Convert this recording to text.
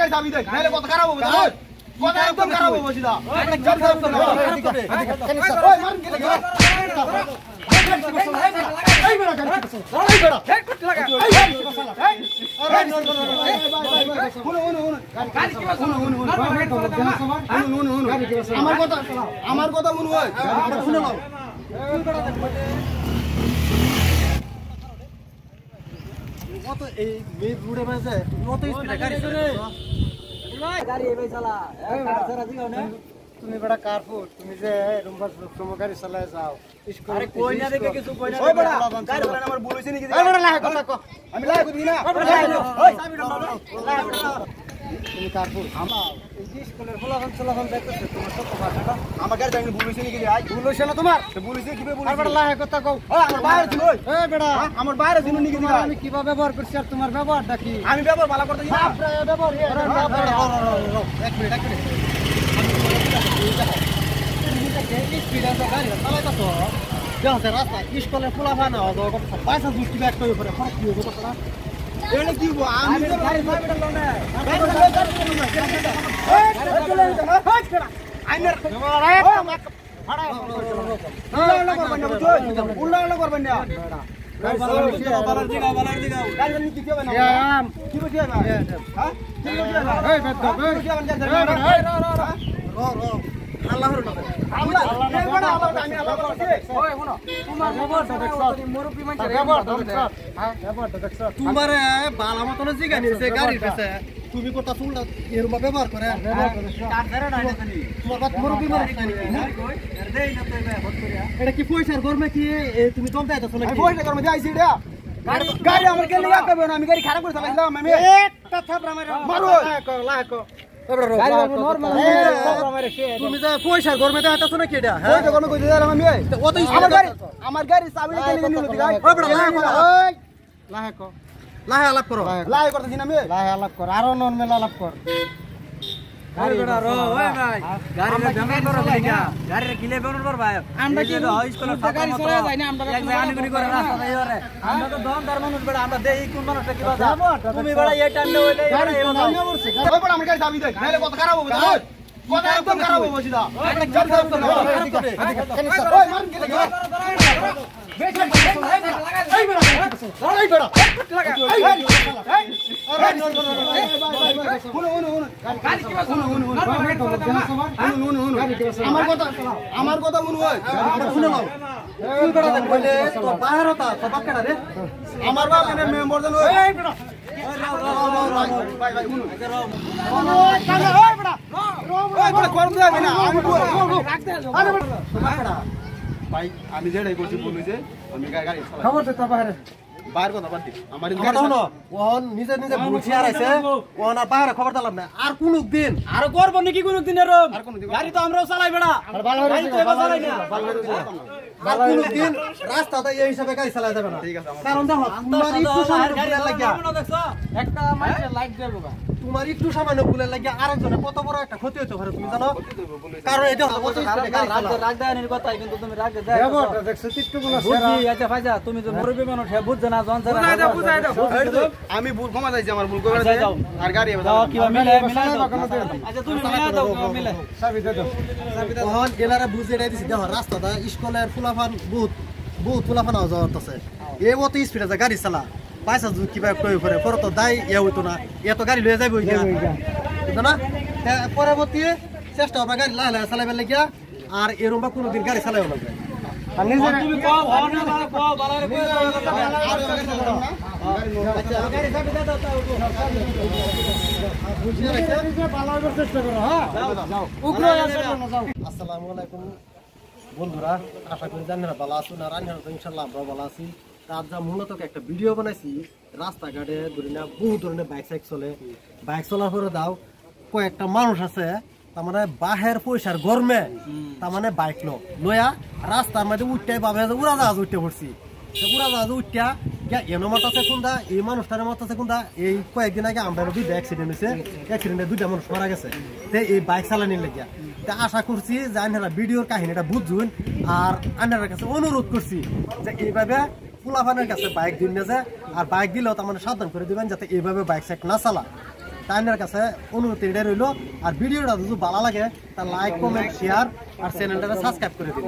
গাড়ি চাবি দে নালে কত খারাপ হবে জানো কত একদম খারাপ হবে সিধা জল খারাপ করে ওই মার গেলে এই বড় গাড়ি এই বড় হেড কত লাগা আমার কথা মনে হয় শুনে নাও কত এই মেয়ে রুডে মাঝে কত স্পিডে গাড়ি গাড়ি এবে চালা সারা দিও না তুমি বড় কারফুট তুমি যে রুম্বা সুমো গাড়ি চালায় যাও আরে কই না দেখে কিছু কই না ওই বড় গাড়ি বড় আমার ভুল হইছে নাকি ওই বড় লাহে কথা কো আমি লাহে কই না ওই চাবি দাও লাহে তুমি কারফুট আমার এই স্কুলের ফলাফল চলাফল দেখতেছে তোমার সব কথা আমার গাড়ি আমি ভুল হইছে নাকি আই ভুল হইছে না তোমার তো ভুল হইছে কিভাবে ভুল বড় লাহে কথা কও আমার বাইরে ছিল এ বেড়া আমার বাইরে ছিল নাকি দিবা আমি কিভাবে ব্যবহার করছি আর তোমার ব্যবহারটা কি আমি ব্যবহার ভালো করতে না ব্যবহার এক মিনিট রাস্তা স্কুলের ফলাফল না পয়সা দুষ্টি ব্যাগ করে ফরক কি হবে কথা এটা কি আমি তোমারে বালা মতন জিগানি সে গাড়ি পেছে তুমি কোটা চুল এরকম ব্যবহার করে এটা কি পয়সার গরমে কি তুমি দম দেয়ছো নাকি পয়সা গরমে দিয়েছি এটা গাড়ি আমার কে লাগা কবে না আমি গাড়ি খারাপ করে চালাইলাম আমি একটা থাপড়া মারো লাহেকো তুমি যে পয়সার গরমে দেখাচ্ছ নাকি এটা পয়সা গরমে কই দিলাম আমি আমার গাড়ি চাবি কে নিয়ে নিল দিগা লাহেকো লাহে আলাপ করো লাই করতেছি না আমি লাহে আলাপ কর আরো নরমাল আলাপ কর গাড়ি বেড়া রো ওই ভাই গাড়ি বেঙ্গল করো লাগা গাড়ি কিলে বেঙ্গল কর ভাই আমরা কি স্কুলে গাড়ি চলে যাই না আমরা এক জায়গা নিগুনি করে রাস্তা এই রে আমরা তো দমদার মানুষ বেড়া আমরা দেই কোন মানুষটা কি বাজা তুমি বেড়া এই টাইমে হইলে গাড়ি ওই বড় আমার গাড়ি চাবি দে নালে কত খারাপ হবে জানো কত একদম খারাপ হবে সিধা জল খারাপ করে ওই মার গেলে আমার কথা মনে হয় শুনে নাও আমার বাপ এনে মেম্বার জানো ভাই আমি যেটাই করছি বলেছে আমি গাড়ি খবর তো বাইরে বাইরে কথা বাদ দিই আমার ওহন নিজে নিজে বুঝি আর আছে ওহন আর বাইরে খবর দিলাম না আর কোন দিন আর করব নাকি কোন দিন এরকম গাড়ি তো আমরাও চালাই বেড়া গাড়ি তো এবার চালাই না আর কোন দিন রাস্তাতে এই হিসাবে গাড়ি চালাতে যাবে না ঠিক আছে কারণ দেখো তোমার একটু সামান্য ভুলের লাগিয়া একটা মাইকে লাইট দেব তোমার একটু সামান্য ভুলের লাগিয়া আরেকজনের কত বড় একটা ক্ষতি হতে পারে তুমি জানো কারণ এটা হলো কত স্পিডে গাড়ি চালাও রাগ দেওয়ার কথা কিন্তু তুমি রাগ দেয় ব্যবহারটা দেখছো একটু বলা সেরা বুঝি আচ্ছা ফাজা তুমি তো মুরব্বি মানুষ হে বুঝছ না জন বুঝাই দাও আমি ভুল ক্ষমা চাইছি আমার ভুল করে দিয়েছি আর গাড়ি দাও কি মিলে দাও আচ্ছা তুমি মিলা দাও মিলে চাবি দে দাও ওহন গেলারে বুঝে এটাই দিছি দেখো রাস্তাটা স্কুলের ফুলাফান বহুত ফুলাফান আওয়া যাওয়া আছে এই মতো স্পিডে যা গাড়ি চালা পয়সা কিবা কই করে পরে তো দাই ইয়া হইতো না এত গাড়ি লয়ে যাইব বুঝছো না পরবর্তী চেষ্টা হবে গাড়ি লাহে লাহে চালাইবার লাগিয়া আর এরকম কোনোদিন গাড়ি চালাইও লাগবে আর নিজে তুমি কও হও না কও বালারে কই গাড়ি চাবি দাও দাও বুঝিয়ে রাখো নিজে পালাবার চেষ্টা করো হ্যাঁ যাও উগ্র যাও আসসালামু আলাইকুম বন্ধুরা আশা করি জানেন ভালো আছেন আর আমি ইনশাআল্লাহ আমরা ভালো আছি আজ যা মূলত একটা ভিডিও বানাইছি রাস্তাঘাটে ধরে না বহু ধরনের বাইক চলে বাইক চলার পরে দাও কয়েকটা মানুষ আছে তার মানে বাহের পয়সার গরমে তার মানে বাইক লয়া রাস্তার মধ্যে উঠতে ভাবে উড়াজাহাজ উঠতে পড়ছি উড়াজাহাজ উঠা এনো মত আছে কোনটা এই মানুষটার মত আছে কোনটা এই কয়েকদিন আগে আমরা দুইটা অ্যাক্সিডেন্ট হয়েছে অ্যাক্সিডেন্টে দুইটা মানুষ মারা গেছে এই বাইক চালানির লেগিয়া আশা করছি যে আপনারা ভিডিওর কাহিনীটা বুঝুন আর আপনার কাছে অনুরোধ করছি যে এইভাবে পোলাপানের কাছে বাইক দিন না যে আর বাইক দিলেও তার মানে সাবধান করে দিবেন যাতে এইভাবে বাইক সাইক না চালা তাইনের কাছে অনুরোধ এটাই রইল। আর ভিডিওটা যদি ভালো লাগে তা লাইক কমেন্ট শেয়ার আর চ্যানেলটা সাবস্ক্রাইব করে দিন।